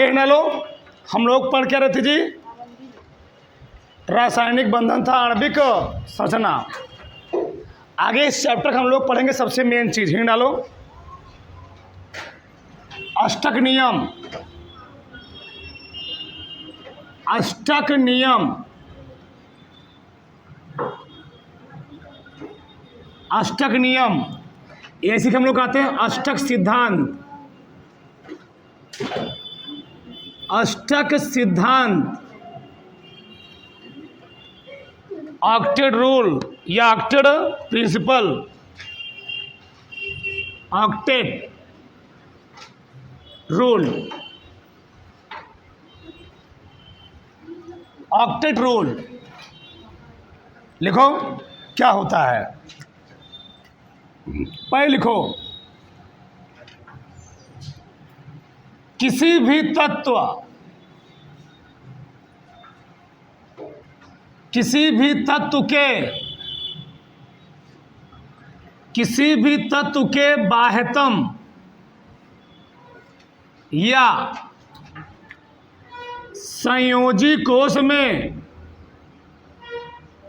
आगे ना लो, हम लोग पढ़ क्या रहे थे जी? रासायनिक बंधन था, आणविक संरचना। आगे इस चैप्टर का हम लोग पढ़ेंगे सबसे मेन चीज, हिंट डालो, अष्टक नियम। अष्टक नियम, अष्टक नियम, ऐसे हम लोग कहते हैं अष्टक सिद्धांत। अष्टक सिद्धांत, ऑक्टेट रूल या octet principle, octet rule, octet rule लिखो क्या होता है, पहले लिखो, किसी भी तत्व, किसी भी तत्व के, किसी भी तत्व के बाह्यतम या संयोजी कोश में,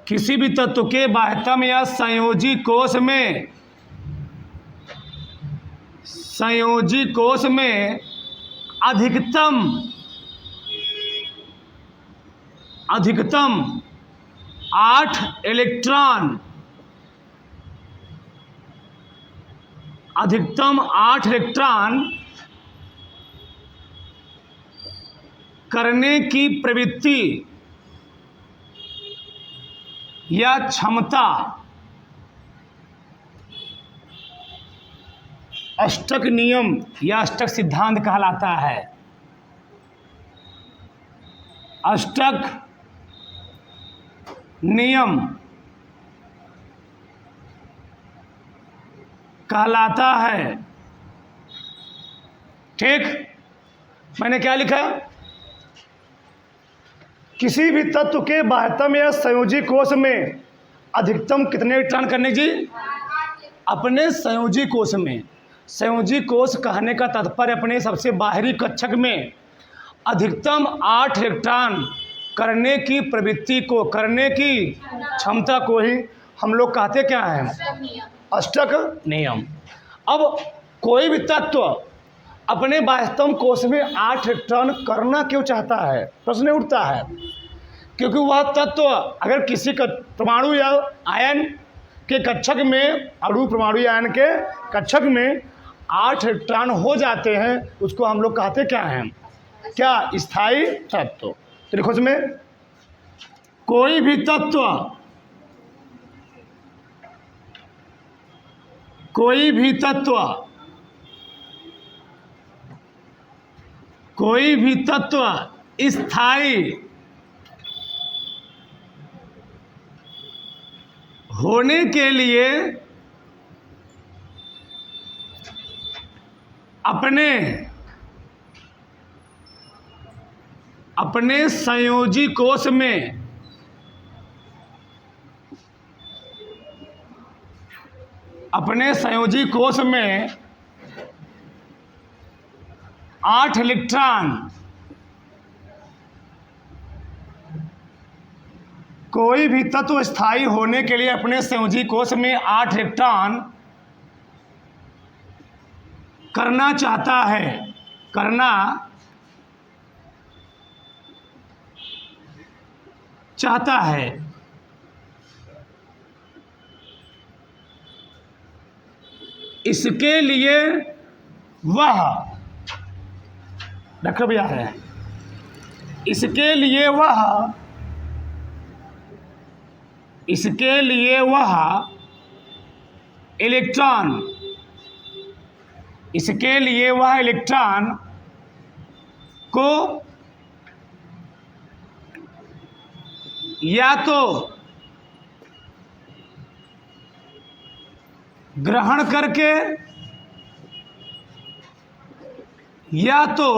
किसी भी तत्व के बाह्यतम या संयोजी कोश में, संयोजी कोश में अधिकतम, अधिकतम 8 इलेक्ट्रॉन, अधिकतम 8 इलेक्ट्रॉन करने की प्रवृत्ति या क्षमता अष्टक नियम या अष्टक सिद्धांत कहलाता है। अष्टक नियम कहलाता है। ठीक, मैंने क्या लिखा? किसी भी तत्व के बाह्यतम या संयोजी कोश में अधिकतम कितने इलेक्ट्रॉन करने जी? अपने संयोजी कोश में। संयोजी कोश कहने का तात्पर्य अपने सबसे बाहरी कक्षक में अधिकतम 8 इलेक्ट्रॉन करने की प्रवृत्ति को, करने की क्षमता को ही हम लोग कहते क्या हैं? अष्टक नियम। अब कोई भी तत्व अपने बाह्यतम कोश में 8 इलेक्ट्रॉन करना क्यों चाहता है? प्रश्न उठता है, क्योंकि वह तत्व अगर किसी का परमाणु या आयन के कक्षक में, अणु परमाणु या आयन के कक्षक में 8 इलेक्ट्रॉन हो जाते हैं, उसको हम लोग कहते क्या हैं? क्या? स्थायी तत्व। तो लिखो इसमें, कोई भी तत्व, कोई भी तत्व, कोई भी तत्व स्थायी होने के लिए अपने, अपने संयोजी कोश में अपने संयोजी कोश में 8 इलेक्ट्रॉन, कोई भी तत्व स्थायी होने के लिए अपने संयोजी कोश में 8 इलेक्ट्रॉन करना चाहता है, करना चाहता है। इसके लिए वह, रखो भैया है, इसके लिए वह, इसके लिए वह इलेक्ट्रॉन, इसके लिए वह इलेक्ट्रॉन को या तो ग्रहण करके या तो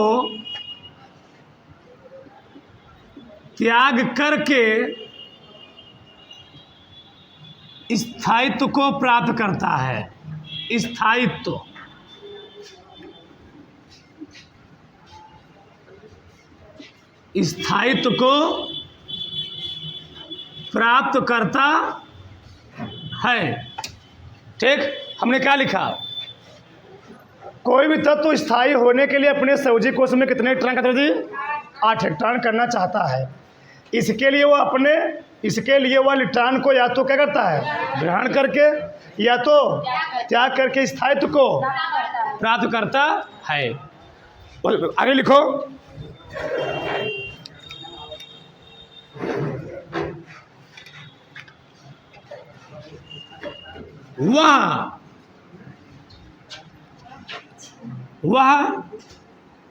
त्याग करके स्थायित्व को प्राप्त करता है। स्थायित्व, स्थायित्व को प्राप्त करता है। ठीक, हमने क्या लिखा? कोई भी तत्व स्थायी होने के लिए अपने संयोजी कोश में कितने इलेक्ट्रॉन करता है जी? 8 इलेक्ट्रॉन करना चाहता है। इसके लिए वो इलेक्ट्रॉन को या तो क्या करता है, ग्रहण करके, या तो त्याग करके स्थायित्व को प्राप्त करता है। आगे लिखो। वह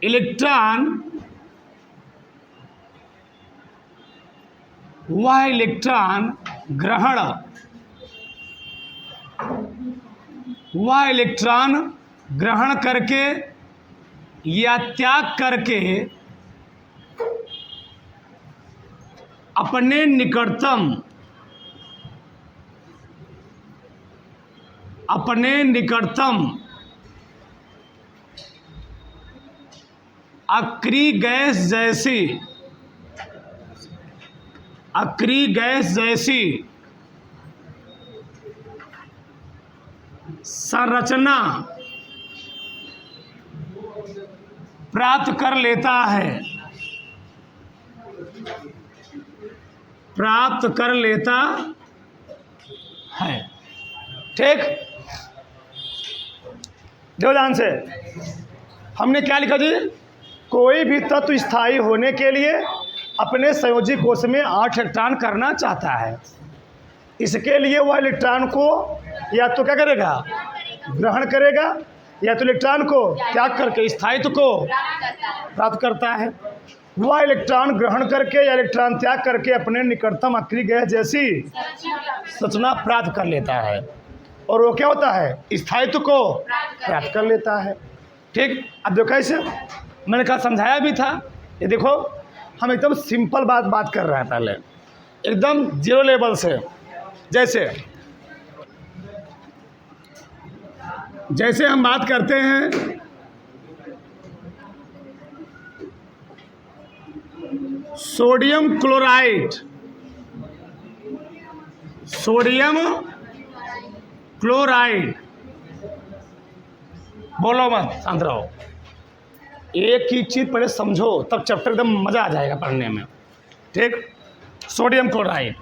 इलेक्ट्रॉन ग्रहण करके या त्याग करके अपने निकटतम अक्रिय गैस जैसी संरचना प्राप्त कर लेता है। ठीक, ध्यान से हमने क्या लिखा जी? कोई भी तत्व स्थायी होने के लिए अपने संयोजी कोश में 8 इलेक्ट्रॉन करना चाहता है। इसके लिए वह इलेक्ट्रॉन को या तो क्या करेगा, ग्रहण करेगा, या तो इलेक्ट्रॉन को त्याग करके स्थायित्व को प्राप्त करता है। वह इलेक्ट्रॉन ग्रहण करके या इलेक्ट्रॉन त्याग करके अपने निकटतम अक्रिय गैस जैसी संरचना प्राप्त कर लेता है, और वो क्या होता है, स्थायित्व को प्राप्त कर लेता है। ठीक, अब देखो कैसे मैंने कहा, समझाया भी था। ये देखो, हम एकदम सिंपल बात कर रहे हैं, पहले एकदम जीरो लेवल से। जैसे हम बात करते हैं सोडियम क्लोराइड, बोलो मत, शांत रहो। एक ही चीज़ पहले समझो, तब चैप्टर एकदम मज़ा आ जाएगा पढ़ने में। ठीक, सोडियम क्लोराइड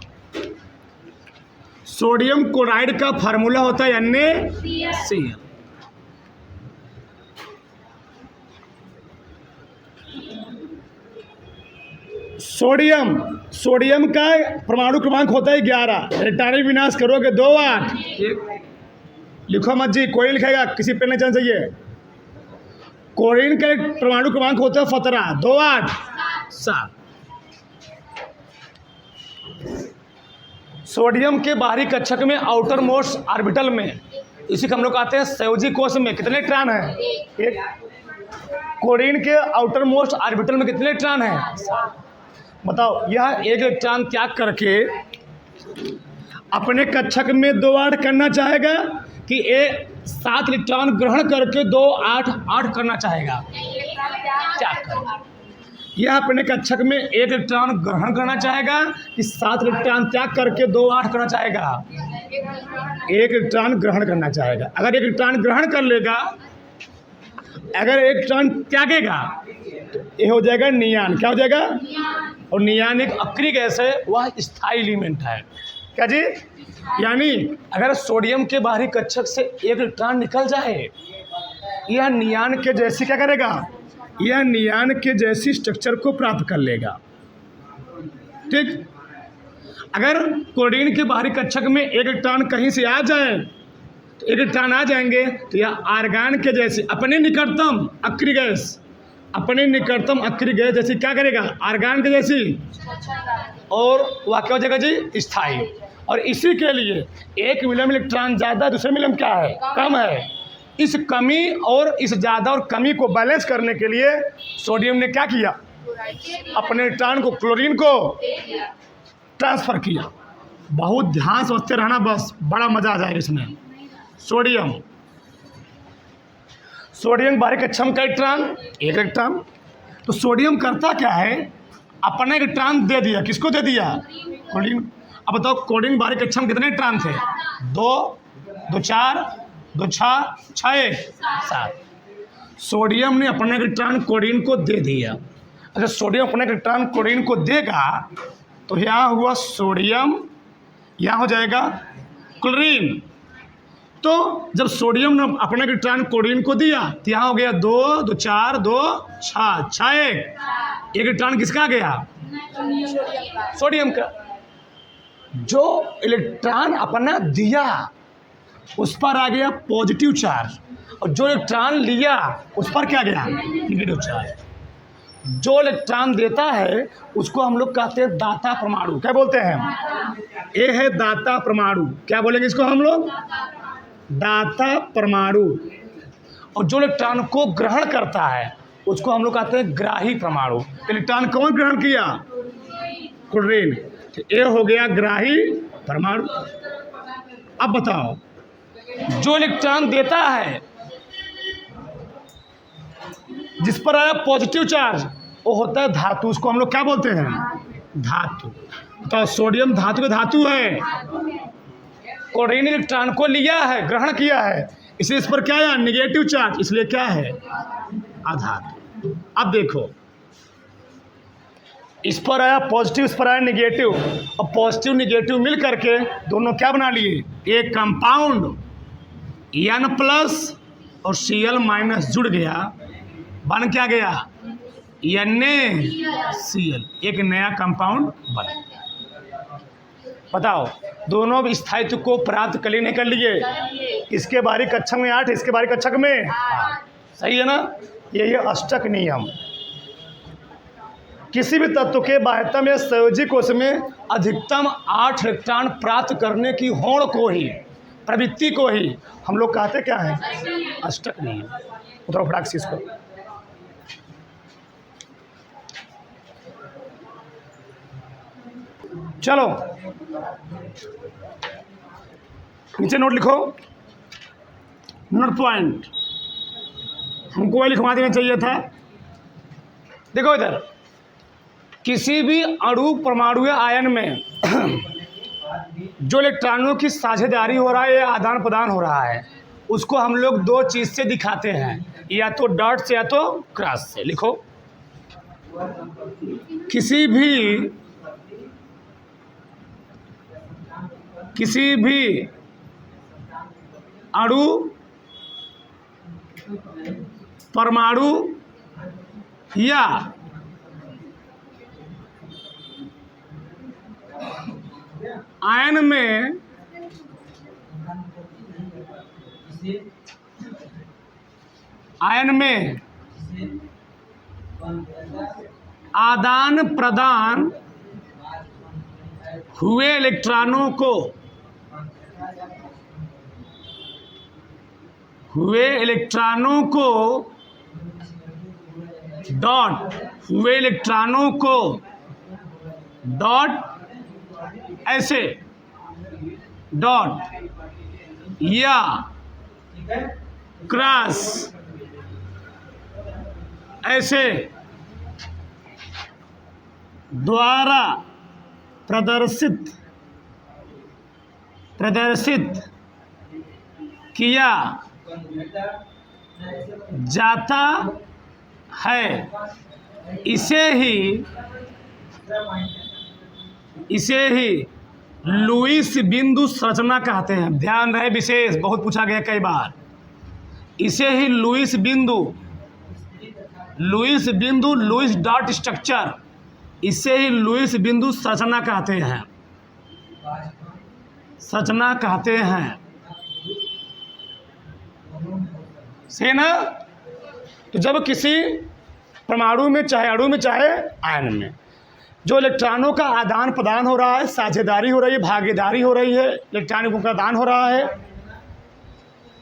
का फार्मूला होता है NaCl। सोडियम का परमाणु क्रमांक होता है 11। इलेक्ट्रॉनिक विनाश करोगे 2 8। लिखो मत जी, कोई लिखेगा, किसी पे नहीं चलना चाहिए। क्लोरीन का परमाणु क्रमांक होता है 17, 2 8 7। सोडियम के बाहरी कक्षक में आउटर मोस्ट ऑर्बिटल में, इसी को हम लोग कहते हैं संयोजी कोश में, कितने इलेक्ट्रॉन हैं? 1। क्लोरीन के आउटर मोस्ट ऑर्बिटल में कितने इलेक्ट्रॉन हैं? बताओ। यह 1 इलेक्ट्रॉन त्याग करके अपने कक्षक में 2 8 करना चाहेगा कि 7 इलेक्ट्रॉन ग्रहण करके 2 8 8 करना चाहेगा, त्याग कर। यह अपने कक्षक में 1 इलेक्ट्रॉन ग्रहण करना चाहेगा कि 7 इलेक्ट्रॉन त्याग करके 2 8 करना चाहेगा, 1 इलेक्ट्रॉन ग्रहण करना चाहेगा। अगर 1 इलेक्ट्रॉन ग्रहण कर लेगा, अगर 1 इलेक्ट्रॉन त्यागेगा, तो ये हो जाएगा नियान। क्या हो जाएगा? और नियान एक अक्रिय गैस है, वह स्थायी एलिमेंट है। क्या जी? यानी अगर सोडियम के बाहरी कक्षक से 1 इलेक्ट्रॉन निकल जाए, यह नियान के जैसी क्या करेगा, यह नियान के जैसी स्ट्रक्चर को प्राप्त कर लेगा। ठीक, अगर क्लोरीन के बाहरी कक्षक में 1 इलेक्ट्रॉन कहीं से आ जाए, तो 1 इलेक्ट्रॉन आ जाएंगे, तो यह आर्गन के जैसी अपने निकटतम अक्रिय गैस जैसी क्या करेगा, आर्गन के जैसी, और वह क्या हो जाएगा जी, स्थायी। और इसी के लिए एक मिलियन इलेक्ट्रॉन ज़्यादा, दूसरे मिलियन क्या है, कम है। इस कमी और इस ज़्यादा और कमी को बैलेंस करने के लिए सोडियम ने क्या किया, अपने इलेक्ट्रॉन को क्लोरीन को ट्रांसफ़र किया। बहुत ध्यान से समझते रहना, बस बड़ा मज़ा आ जाएगा इसमें। सोडियम बाहरी कक्षक का इलेक्ट्रॉन 1 इलेक्ट्रॉन। तो सोडियम करता क्या है, अपने इलेक्ट्रॉन दे दिया, किसको दे दिया? क्लोरीन। अब बताओ क्लोरीन बाहरी कक्षा में कितने इलेक्ट्रॉन थे? 2, 2 4, 2 6, 6 7। सोडियम ने अपने इलेक्ट्रॉन क्लोरीन को दे दिया। अच्छा, सोडियम अपने इलेक्ट्रॉन क्लोरीन को देगा तो यहाँ हुआ सोडियम, यहाँ हो जाएगा क्लोरीन। तो जब सोडियम ने अपने इलेक्ट्रॉन क्लोरीन को दिया तो यहाँ हो गया 2, 2 4, 2 6, 6 1। इलेक्ट्रॉन किसका गया? सोडियम का। जो इलेक्ट्रॉन अपना दिया उस पर आ गया पॉजिटिव चार्ज, और जो इलेक्ट्रॉन लिया उस पर क्या गया? Negative charge. जो इलेक्ट्रॉन देता है उसको हम लोग कहते हैं दाता परमाणु। क्या बोलते हैं? ये है दाता परमाणु। क्या बोलेंगे इसको हम लोग? दाता परमाणु। और जो इलेक्ट्रॉन को ग्रहण करता है उसको हम लोग कहते हैं ग्राही परमाणु। इलेक्ट्रॉन कौन ग्रहण किया? क्लोरीन। तो ये हो गया ग्राही परमाणु। अब बताओ, जो इलेक्ट्रॉन देता है जिस पर आया पॉजिटिव चार्ज वो होता है धातु। उसको हम लोग क्या बोलते हैं? धातु। तो सोडियम धातु का धातु है। क्लोरीन इलेक्ट्रॉन को लिया है, ग्रहण किया है, इसलिए इस पर क्या है? नेगेटिव चार्ज, इसलिए क्या है? अधातु। अब देखो, इस पर आया पॉजिटिव, इस पर आया नेगेटिव, और पॉजिटिव नेगेटिव मिल करके दोनों क्या बना लिए? एक कंपाउंड N+ और Cl- जुड़ गया, बन क्या गया? NaCl, एक नया कंपाउंड बना। बताओ, दोनों स्थायित्व को प्राप्त कर लिए नहीं कर लिए? इसके बारी कक्षक में 8, इसके बारी कक्षक में, सही है ना? यही है अष्टक नियम। किसी भी तत्व के बाह्यतम या संयोजी कोश में अधिकतम 8 इलेक्ट्रॉन प्राप्त करने की होड़ को ही, प्रवृत्ति को ही हम लोग कहते क्या है? अष्टक नियम। उतरो फटाक से इसको। चलो नीचे नोट लिखो, नोट पॉइंट हमको वही लिखवा देना चाहिए था। देखो इधर, किसी भी अणु, परमाणु या आयन में जो इलेक्ट्रॉनों की साझेदारी हो रहा है या आदान प्रदान हो रहा है उसको हम लोग 2 चीज़ से दिखाते हैं, या तो डॉट से या तो क्रॉस से। लिखो, किसी भी अणु, परमाणु या आयन में आदान प्रदान हुए इलेक्ट्रॉनों को डॉट ऐसे डॉट या क्रॉस ऐसे द्वारा प्रदर्शित किया जाता है, इसे ही लुईस बिंदु संरचना कहते हैं। ध्यान रहे, विशेष बहुत पूछा गया कई बार। इसे ही लुईस डॉट स्ट्रक्चर, इसे ही लुईस बिंदु संरचना कहते हैं। सही ना? तो जब किसी परमाणु में, चाहे अणु में, चाहे आयन में, जो इलेक्ट्रॉनों का आदान प्रदान हो रहा है, साझेदारी हो रही है, भागीदारी हो रही है, इलेक्ट्रॉनों का दान हो रहा है,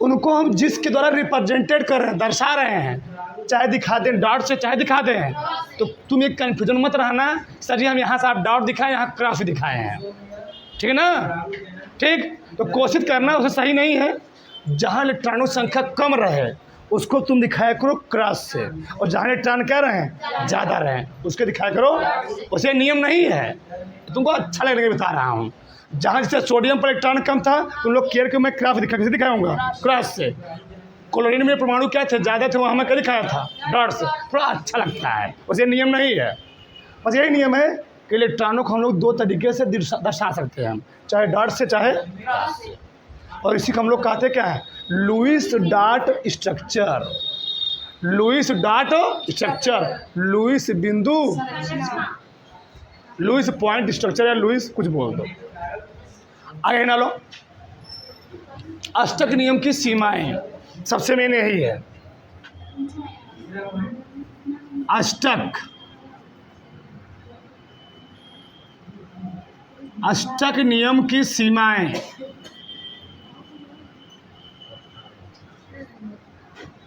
उनको हम जिसके द्वारा रिप्रेजेंटेड कर रहे हैं, दर्शा रहे हैं, चाहे दिखा दें डॉट से, चाहे दिखा दें, तो तुम एक कन्फ्यूजन मत रहना, सर जी हम यहाँ से आप डॉट दिखाएं, यहाँ क्रॉस दिखाए हैं, ठीक है ना? ठीक, तो कोशिश करना उसे सही नहीं है। जहाँ इलेक्ट्रॉनों की संख्या कम रहे उसको तुम दिखाया करो क्रॉस से, और जहाँ इलेक्ट्रॉन क्या रहे ज़्यादा रहे उसके दिखाया करो। उसे नियम नहीं है, तुमको अच्छा लगने के बता रहा हूँ। जहाँ जैसे सोडियम पर इलेक्ट्रॉन कम था तुम लोग केयर के मैं क्रॉस कैसे दिखाऊंगा क्रॉस से। क्लोरीन में परमाणु क्या थे ज़्यादा थे, वहाँ मैं क्या दिखाया था डॉट से, थोड़ा अच्छा लगता है। उसे नियम नहीं है, बस यही नियम है कि इलेक्ट्रॉनों को हम लोग दो तरीके से दर्शा सकते हैं, चाहे डॉट से चाहे। और इसी को हम लोग कहते क्या है Lewis dot structure. Lewis dot structure, Lewis बिंदु, लुईस पॉइंट स्ट्रक्चर या लुईस कुछ बोल दो। आगे ना लो, अष्टक नियम की सीमाएं सबसे मेन यही है। अष्टक नियम की सीमाएं,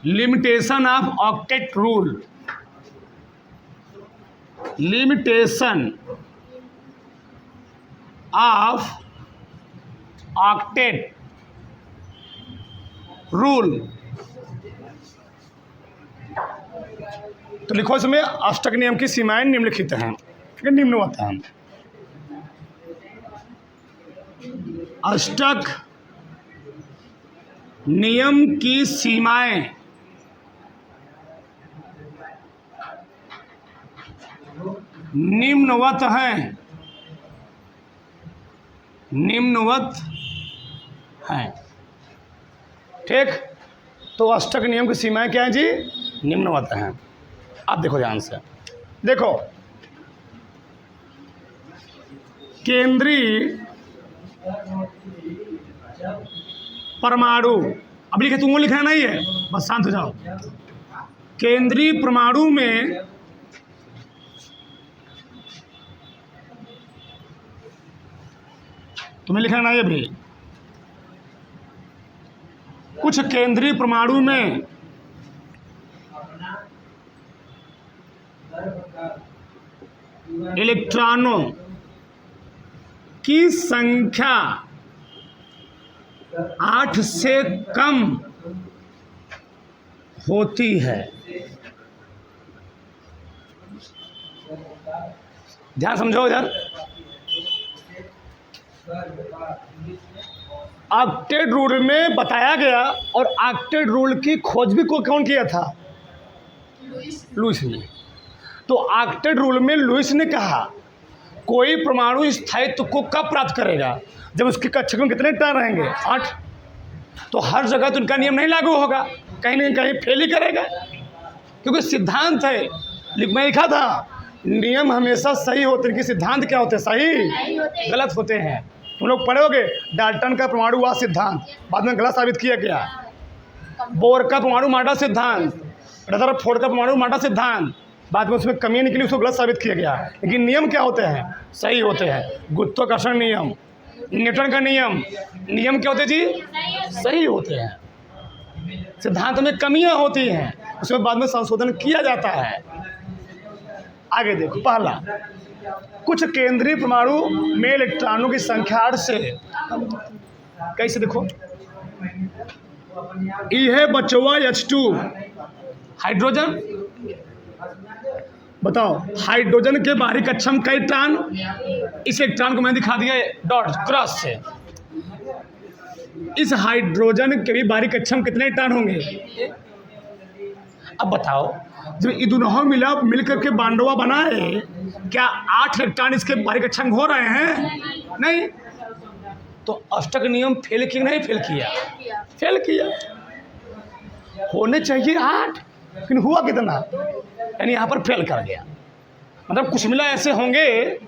limitation of octet rule, limitation of octet rule. तो लिखो इसमें अष्टक नियम की सीमाएं निम्नलिखित हैं, ठीक है, निम्नवत हैं। अष्टक नियम की सीमाएं निम्नवत हैं, निम्नवत हैं, ठीक। तो अष्टक नियम की सीमाएं क्या हैं जी, निम्नवत हैं। अब देखो ध्यान से, देखो केंद्रीय परमाणु, अब लिखे तुमको लिखना नहीं है, बस शांत हो जाओ। केंद्रीय परमाणु में तुम्हें लिखना नहीं है भी, कुछ केंद्रीय परमाणु में इलेक्ट्रॉनों की संख्या 8 से कम होती है। ध्यान समझो इधर, ऑक्टेट रूल में बताया गया, और ऑक्टेट रूल की खोज भी कौन किया था, लुईस ने। तो ऑक्टेट रूल में लुईस ने कहा कोई परमाणु स्थायित्व को कब प्राप्त करेगा, जब उसके कक्षक में कितने इलेक्ट्रॉन रहेंगे 8। तो हर जगह तो उनका नियम नहीं लागू होगा, कहीं ना कहीं फेल ही करेगा, क्योंकि सिद्धांत है। मैं लिखा था नियम हमेशा सही होते हैं, कि सिद्धांत क्या होते हैं सही गलत होते हैं। तुम लोग पढ़ोगे डाल्टन का परमाणुवाद सिद्धांत बाद में गलत साबित किया गया, बोर का परमाणु माडा सिद्धांत, रदरफोर्ड का परमाणु माडा सिद्धांत बाद में उसमें कमी निकली, उसको गलत साबित किया गया। लेकिन नियम क्या होते हैं सही होते हैं। गुरुत्वाकर्षण नियम, न्यूटन का नियम, नियम क्या होते हैं जी सही होते हैं। सिद्धांत में कमियां होती हैं, उसमें बाद में संशोधन किया जाता है। आगे देखो, पहला कुछ केंद्रीय परमाणु में इलेक्ट्रॉनों की संख्या 8 से, कैसे देखो, ई है बचवा H2 हाइड्रोजन। बताओ हाइड्रोजन के बाहरी कक्षा में कई इलेक्ट्रॉन, इस इलेक्ट्रॉन को मैंने दिखा दिया डॉट क्रॉस से। इस हाइड्रोजन के भी बाहरी कक्षा में कितने इलेक्ट्रॉन होंगे। अब बताओ जब ये दोनों मिलकर के बांडवा बनाए, क्या 8 इलेक्ट्रॉन इसके बाहरी कक्षा में हो रहे हैं, नहीं। तो अष्टक नियम फेल किया नहीं, फेल किया, फेल किया। होने चाहिए 8, लेकिन हुआ कितना, यानी यहाँ पर फेल कर गया। मतलब कुछ मिला ऐसे होंगे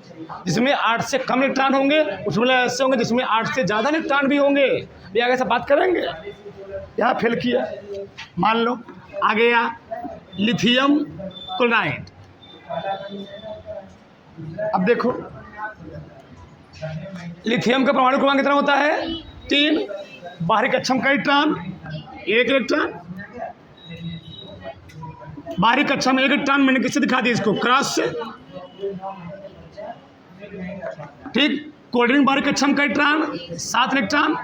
जिसमें 8 से कम इलेक्ट्रॉन होंगे, कुछ मिला ऐसे होंगे जिसमें 8 से ज़्यादा इलेक्ट्रॉन भी होंगे। ये आगे से बात करेंगे, यहाँ फेल किया। मान लो आ गया लिथियम क्लोराइड। अब देखो लिथियम का परमाणु क्रमांक कितना होता है 3, बाहरी कक्षा में का इलेक्ट्रॉन 1 इलेक्ट्रॉन, बाहरी कक्षा में 1 इलेक्ट्रॉन। मैंने किससे दिखा दिया इसको क्रॉस से, ठीक। क्लोरीन बाहरी कक्षा में का इलेक्ट्रॉन 7 इलेक्ट्रॉन,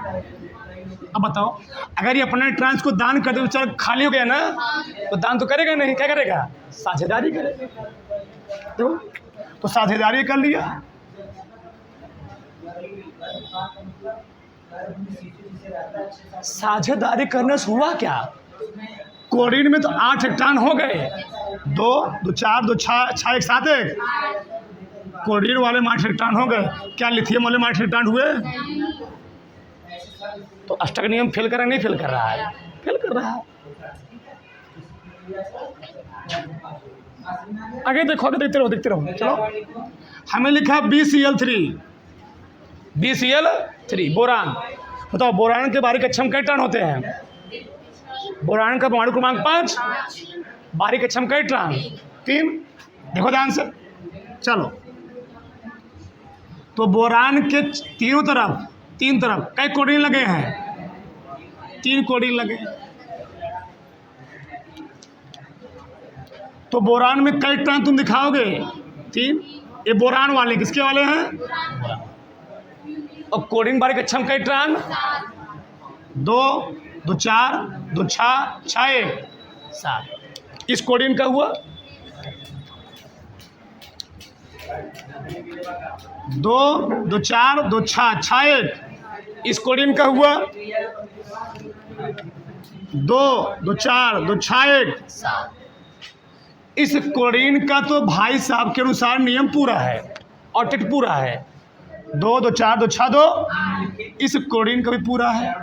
अब बताओ, अगर ये अपने ट्रांस को दान कर दे तो चल खाली हो गया ना, तो दान तो करेगा नहीं, क्या करेगा? साझेदारी करेगा। तो साझेदारी कर लिया। साझेदारी करने से हुआ क्या? क्लोरीन में तो 8 इलेक्ट्रॉन हो गए, 2 2 4 2 6 एक साथ एक। क्लोरीन वाले में 8 इलेक्ट्रॉन हो गए, क्या लिथियम वाले में 8 इलेक्ट्रॉन हुए? तो अष्टक नियम फेल कर रहा है, नहीं फेल कर रहा है? फेल कर रहा है। आगे देखो, आगे देखते रहो। चलो, हमें लिखा BCl3 बोरान। बताओ बोरान के बारीक कक्षम कई इलेक्ट्रॉन होते हैं? बोरान का परमाणु क्रमांक 5, बारीक कक्षम कई इलेक्ट्रॉन 3। देखो ध्यान से, चलो। तो बोरान के तीन तरफ कई क्लोरीन लगे हैं? 3 क्लोरीन लगे। तो बोरान में कई इलेक्ट्रॉन तुम दिखाओगे? 3। ये बोरान वाले किसके वाले हैं? और क्लोरीन बारीक कक्षम कई इलेक्ट्रॉन? 2 2 4 2 6 1 7। इस क्लोरीन का हुआ 2 2 4 2 6 1। इस क्लोरीन का हुआ 2 2 4 2 6 1 7। इस क्लोरीन का तो भाई साहब के अनुसार नियम पूरा है और टिट पूरा है। 2 2 4 2 6 2। इस क्लोरीन का भी पूरा है,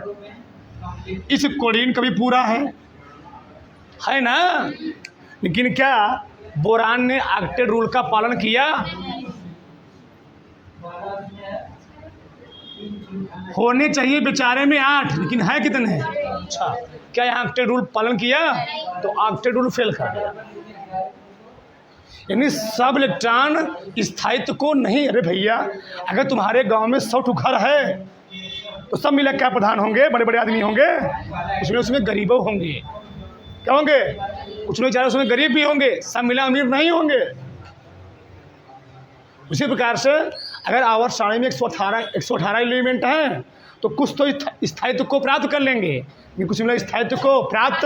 इस क्लोरीन का भी पूरा है ना? लेकिन क्या बोरान ने ऑक्टेट रूल का पालन किया? होने चाहिए बेचारे में 8, लेकिन है कितने? अच्छा, क्या यहाँ ऑक्टेट रूल पालन किया? तो ऑक्टेट रूल फेल कर दिया। यानी सब इलेक्ट्रॉन स्थायित्व को नहीं। अरे भैया, अगर तुम्हारे गांव में 100 घर है तो सब मिला क्या प्रधान होंगे? बड़े बड़े आदमी होंगे, कुछ में उसमें गरीबों होंगे। क्या होंगे? कुछ लोग चाहे उसमें गरीब भी होंगे, सब मिला अमीर नहीं होंगे। उसी प्रकार से अगर आवर्त सारणी में 118 एलिमेंट हैं तो कुछ तो स्थायित्व को प्राप्त कर लेंगे, लेकिन कुछ लोग स्थायित्व को प्राप्त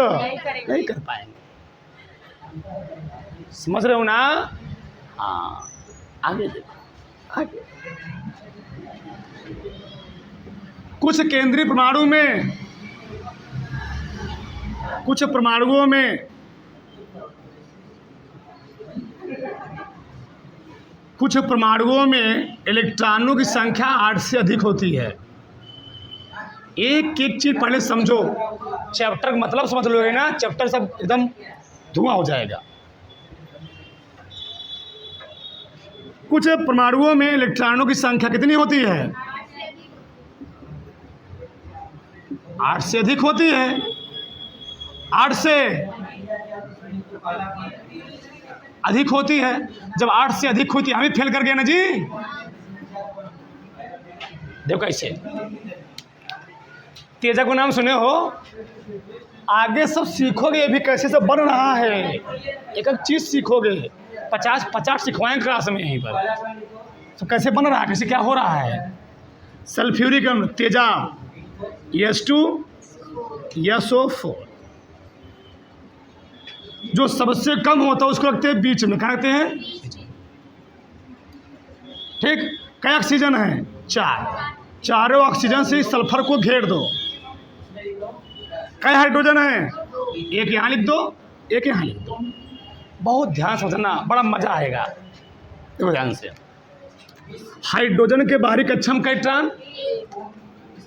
नहीं कर पाएंगे। समझ रहे हो ना? हाँ, आगे देखो, आगे। कुछ केंद्रीय परमाणु में, कुछ परमाणुओं में इलेक्ट्रॉनों की संख्या 8 से अधिक होती है। एक चीज पहले समझो, चैप्टर का मतलब समझ लोगे ना, चैप्टर सब एकदम धुआं हो जाएगा। कुछ परमाणुओं में इलेक्ट्रॉनों की संख्या कितनी होती है? 8 से अधिक होती है। 8 से अधिक होती है। जब 8 से अधिक होती है, हमें फेल कर गया ना जी। देखो कैसे, तेजा को नाम सुने हो? आगे सब सीखोगे, ये भी कैसे सब बन रहा है, एक एक चीज सीखोगे। 50 सिखवाएंगे क्लास में यहीं पर। तो कैसे बन रहा है, कैसे क्या हो रहा है। सल्फ्यूरिक अम्ल तेजा S2 SO4, जो सबसे कम होता है उसको रखते हैं बीच में। क्या रखते हैं? ठीक। कई ऑक्सीजन है? 4। चारों ऑक्सीजन से सल्फर को घेर दो। कई हाइड्रोजन है? एक यहाँ लिख दो, एक यहाँ लिख दो। बहुत ध्यान समझना, बड़ा मजा आएगा। देखो ध्यान से, हाइड्रोजन के बाहरी कक्षम कई इलेक्ट्रॉन?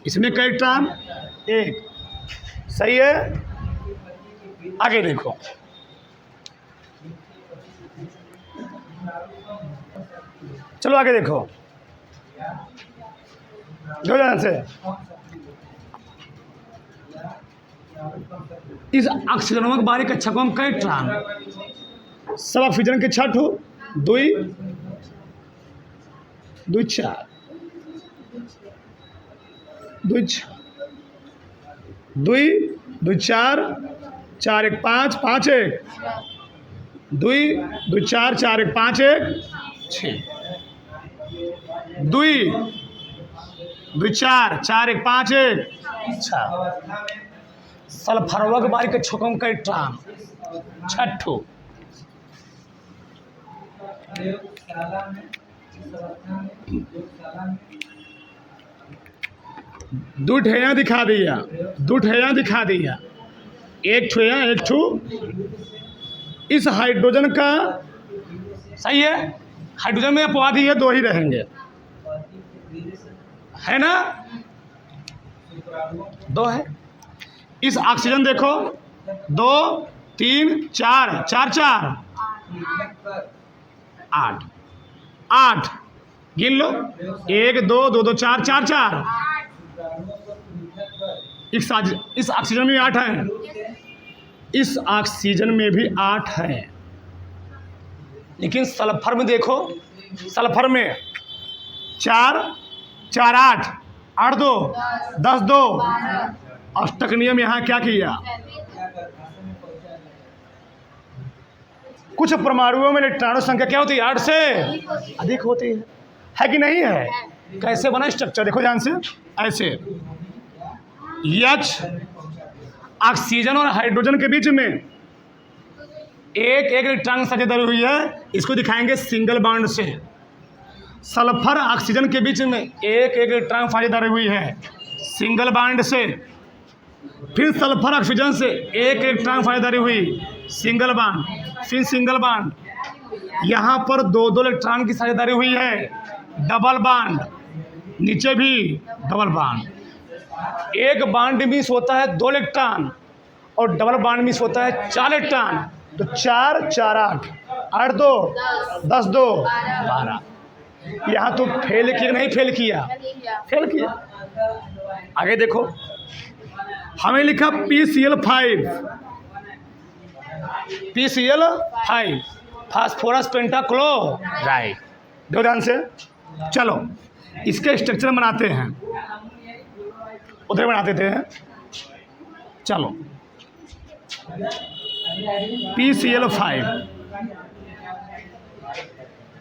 इसमें कई इलेक्ट्रॉन? 1। सही है। आगे देखो, चलो आगे देखो, जो ध्यान से, इस ऑक्सीजनों के बाहरी कक्षक में कई इलेक्ट्रॉन? सब ऑक्सीजन के 6 ठो, 2 2 4 2 2 2 4 4 1 5 5 1 2 2 4 4 1 5 1 6 2 2 4 4 1 5 1 अच्छा सल्फरवा के बारी के छुकम कई ट्राम छठो दो ठेया दिखा दिया, 2 ठेया दिखा दिया, एक ठेया एक ठू इस हाइड्रोजन का सही है। हाइड्रोजन में अपवादी है, 2 ही रहेंगे है ना, 2 है। इस ऑक्सीजन देखो 2 3 4 4 4 8 8 गिन लो 1 2 2 2 4 4 4 इस ऑक्सीजन में 8 है, इस ऑक्सीजन में भी 8 है। लेकिन सल्फर में देखो, सल्फर में 4 4 8 8 2 10 2 अष्टक नियम यहाँ क्या किया, कुछ परमाणुओं में इलेक्ट्रॉनों संख्या क्या होती है 8 से अधिक होती है कि नहीं है। कैसे बना स्ट्रक्चर देखो ध्यान से, ऐसे H ऑक्सीजन और हाइड्रोजन के बीच में एक इलेक्ट्रॉन साझेदारी हुई है, इसको दिखाएंगे सिंगल बॉन्ड से। सल्फर ऑक्सीजन के बीच में एक इलेक्ट्रॉन साझेदारी हुई है सिंगल बॉन्ड से। फिर सल्फर ऑक्सीजन से एक इलेक्ट्रॉन साझेदारी हुई सिंगल बॉन्ड, फिर सिंगल बॉन्ड। यहाँ पर 2 इलेक्ट्रॉन की साझेदारी हुई है डबल बॉन्ड, नीचे भी डबल बॉन्ड। एक बॉन्ड मिस होता है 2 इलेक्ट्रॉन और डबल बॉन्ड मिस होता है 4 इलेक्ट्रॉन। तो 4 4 8 8 2 10 2 12। यहाँ तो फेल किया नहीं, फेल किया, फेल किया। आगे देखो हमें लिखा PCl5 PCl5 फास्फोरस पेंटाक्लोराइड। दो ध्यान से चलो इसके स्ट्रक्चर बनाते हैं, उधर बनाते थे। चलो PCl5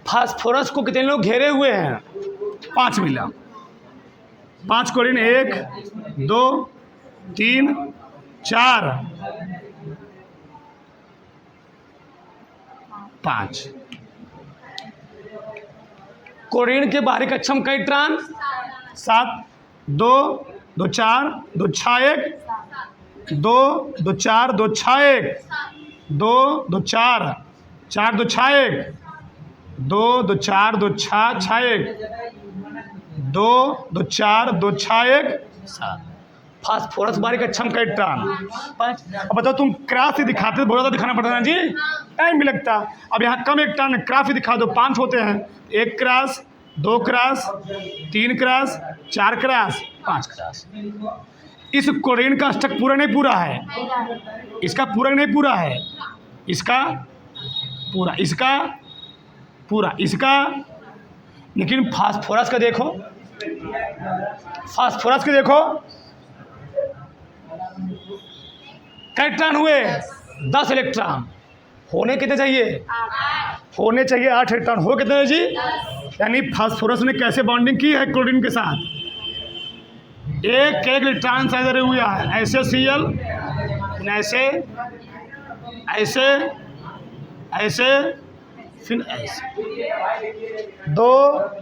फास्फोरस को कितने लोग घेरे हुए हैं 5 मिला, 5 क्लोरीन 1 2 3 4 5। क्लोरीन के बाहरी कक्षम का इलेक्ट्रॉन 7 2 2 4 2 6 1 2 2 4 2 6 1 2 2 4 4 2 6 1 2 2 4 2 6 6 1 2 2 4 2 6 1 7। फास्फोरस बारी कक्षम का इलेक्ट्रॉन 5। अब बताओ तुम क्रास से दिखाते तो बहुत ज़्यादा दिखाना पड़ता है जी, टाइम भी लगता। अब यहाँ कम इलेक्ट्रॉन क्रास से दिखा दो, 5 होते हैं, 1 cross 2 cross 3 cross 4 cross 5 cross. इस क्लोरीन का अष्टक पूरा नहीं पूरा है, इसका पूरा नहीं पूरा है, इसका पूरा, इसका पूरा, इसका। लेकिन फास्फोरस का देखो, फास्फोरस के देखो इलेक्ट्रॉन हुए 10 इलेक्ट्रॉन, होने कितने चाहिए, होने चाहिए 8 इलेक्ट्रॉन, हो कितने जी। यानी फास्फोरस ने कैसे बॉन्डिंग की है क्लोरीन के साथ, एक इलेक्ट्रॉन साझेदारी हुआ है, ऐसे Cl ऐसे ऐसे ऐसे फिर ऐसे 2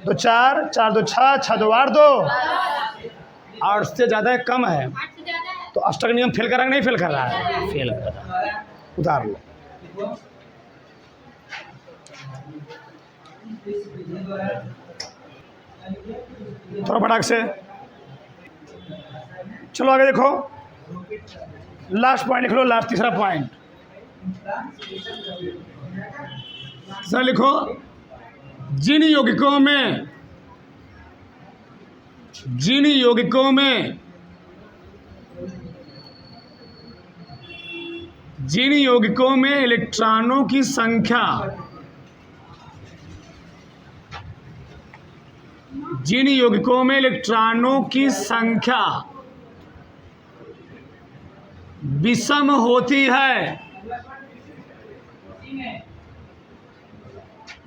2 4 4 2 6 6 2 8 2 8 से ज़्यादा है, कम है तो अष्टक नियम फेल कर रहा है नहीं फेल कर रहा है, फेल कर रहा है। उतार लो थोड़ा फटाक से। चलो आगे देखो, लास्ट पॉइंट लिख लो, लास्ट तीसरा पॉइंट सर लिखो। जिन यौगिकों में इलेक्ट्रॉनों की संख्या, जिन यौगिकों में इलेक्ट्रॉनों की संख्या विषम होती है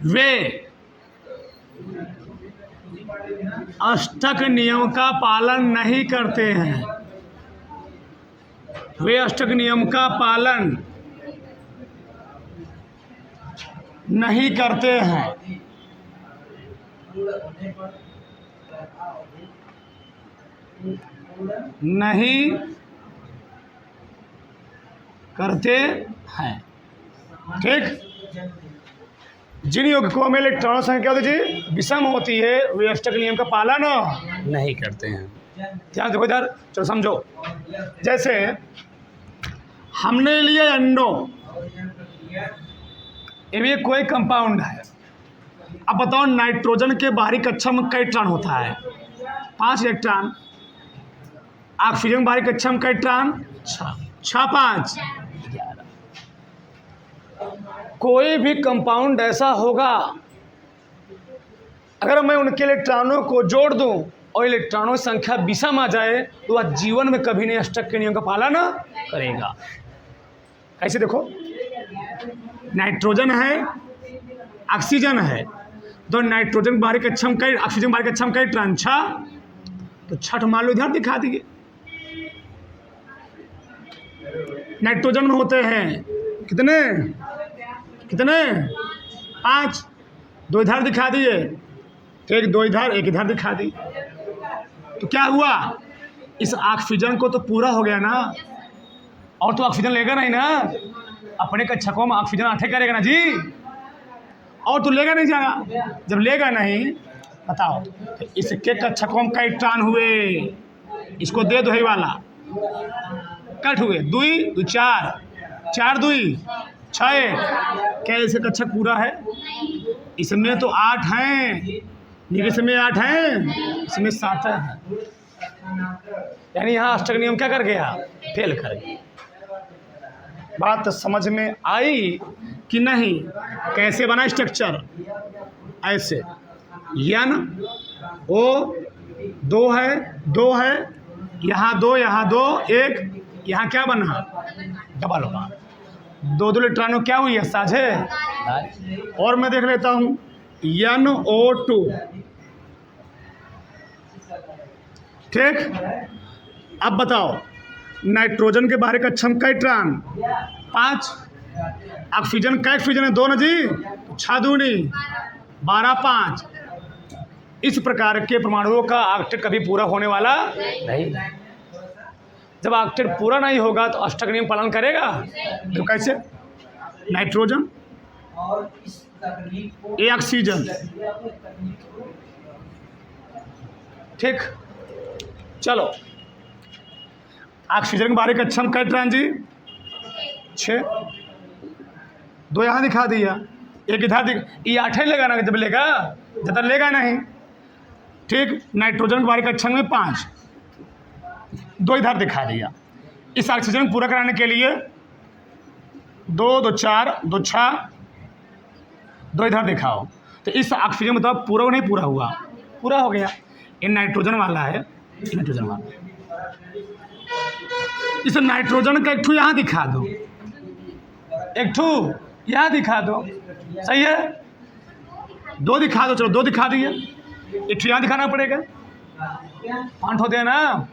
वे अष्टक नियम का पालन नहीं करते हैं, वे अष्टक नियम का पालन नहीं करते हैं। नहीं करते हैं, ठीक। जिन यौगिकों में इलेक्ट्रॉनों संख्या होती है विषम होती है, वे अष्टक नियम का पालन नहीं करते हैं। ध्यान देखो इधर, चलो समझो। जैसे हमने लिया एंडो, ये कोई कंपाउंड है। अब बताओ नाइट्रोजन के बाहरी कक्षा में कई इलेक्ट्रॉन होता है? 5 इलेक्ट्रॉन। ऑक्सीजन बाहरी कक्षा में कई इलेक्ट्रॉन? 6 5 11। कोई भी कंपाउंड ऐसा होगा, अगर मैं उनके इलेक्ट्रॉनों को जोड़ दूं और इलेक्ट्रॉनों की संख्या विषम आ जाए तो वह जीवन में कभी नहीं अष्टक के नियम का पालन करेगा। कैसे देखो, नाइट्रोजन है, ऑक्सीजन है, तो नाइट्रोजन बाहरी कक्षा में कई, ऑक्सीजन बाहरी कक्षा में कई इलेक्ट्रॉन? 6। तो 6 मान लो, इधर दिखा दिए। नाइट्रोजन में होते हैं कितने कितने? 5। 2 इधर दिखा दिए, ठीक, 2 इधर 1 इधर दिखा दी। तो क्या हुआ, इस ऑक्सीजन को तो पूरा हो गया ना, और तो ऑक्सीजन लेगा नहीं ना, अपने कक्षकों में ऑक्सीजन आठे करेगा ना जी, और तो लेगा नहीं जाएगा। जब लेगा नहीं, बताओ तो इसके कक्षकों में कई इलेक्ट्रॉन हुए? इसको दे दो, ही वाला कट हुए, 2 2 4 4 2 6। क्या इसे कक्षक पूरा है? इसमें तो 8 हैं, इसमें 8 हैं, इसमें 7 हैं। यानी यहाँ अष्टक नियम क्या कर गया? फेल कर गया। बात समझ में आई कि नहीं? कैसे बना स्ट्रक्चर? ऐसे यन ओ 2 है, 2 है, यहाँ 2, यहाँ 2, 1, यहाँ क्या बना? Double bond. 2 इलेक्ट्रॉनों क्या हुई है? साझे। और मैं देख लेता हूँ NO2, ठीक। अब बताओ नाइट्रोजन के बाहरी कक्षा में कई इलेक्ट्रॉन? 5। ऑक्सीजन का ऑक्सीजन है 2 ना जी, 6 दूनी 12 5। इस प्रकार के परमाणुओं का ऑक्टेट कभी पूरा होने वाला नहीं। जब ऑक्टेट पूरा नहीं होगा तो अष्टक नियम पालन करेगा? तो कैसे? नाइट्रोजन, ये ऑक्सीजन, ठीक। चलो ऑक्सीजन के बाहरी कक्षा में कई इलेक्ट्रॉन जी? 6। 2 यहाँ दिखा दिया, 1 इधर ये 8 लेगा ना, जब लेगा, ज़्यादा लेगा नहीं, ठीक। नाइट्रोजन के बाहरी कक्षा में 5, 2 इधर दिखा दिया। इस ऑक्सीजन को पूरा कराने के लिए 2 2 4 2 6, 2 इधर दिखाओ। तो इस ऑक्सीजन में तो पूरा नहीं पूरा हुआ? पूरा हो गया। ये नाइट्रोजन वाला है, नाइट्रोजन वाला। इस नाइट्रोजन का एक ठू यहाँ दिखा दो, एक ठू यहाँ दिखा दो, सही है? 2 दिखा दो, चलो 2 दिखा दिए, एक ठू यहाँ दिखाना पड़ेगा, 5 होते हैं ना।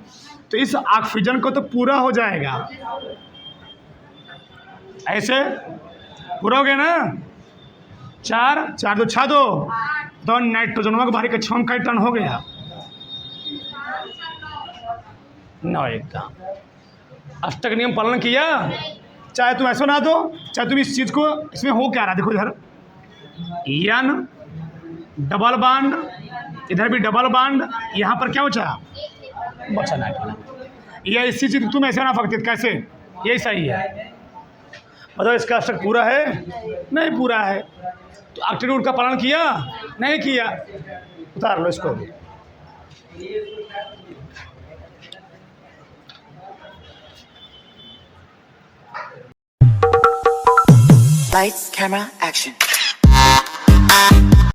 तो इस ऑक्सीजन को तो पूरा हो जाएगा, ऐसे पूरा हो गया ना। 4 4 2 6 2, तो नाइट्रोजन का बाहरी कक्षा में कई टन हो गया? 9 एकदम। अष्टक नियम पालन किया, चाहे तुम ऐसा ना दो, चाहे तुम इस चीज़ को, इसमें हो क्या रहा देखो इधर, यन डबल बॉन्ड, इधर भी डबल बॉन्ड, यहाँ पर क्या बचा? बचा नाइट्रोजन। या इसी चीज़ तुम ऐसे ना फकते, कैसे? यही सही है। मतलब इसका अष्टक पूरा है? नहीं पूरा है। तो ऑक्टेट रूल का पालन किया? नहीं किया। उतार लो इसको। Lights, camera, action.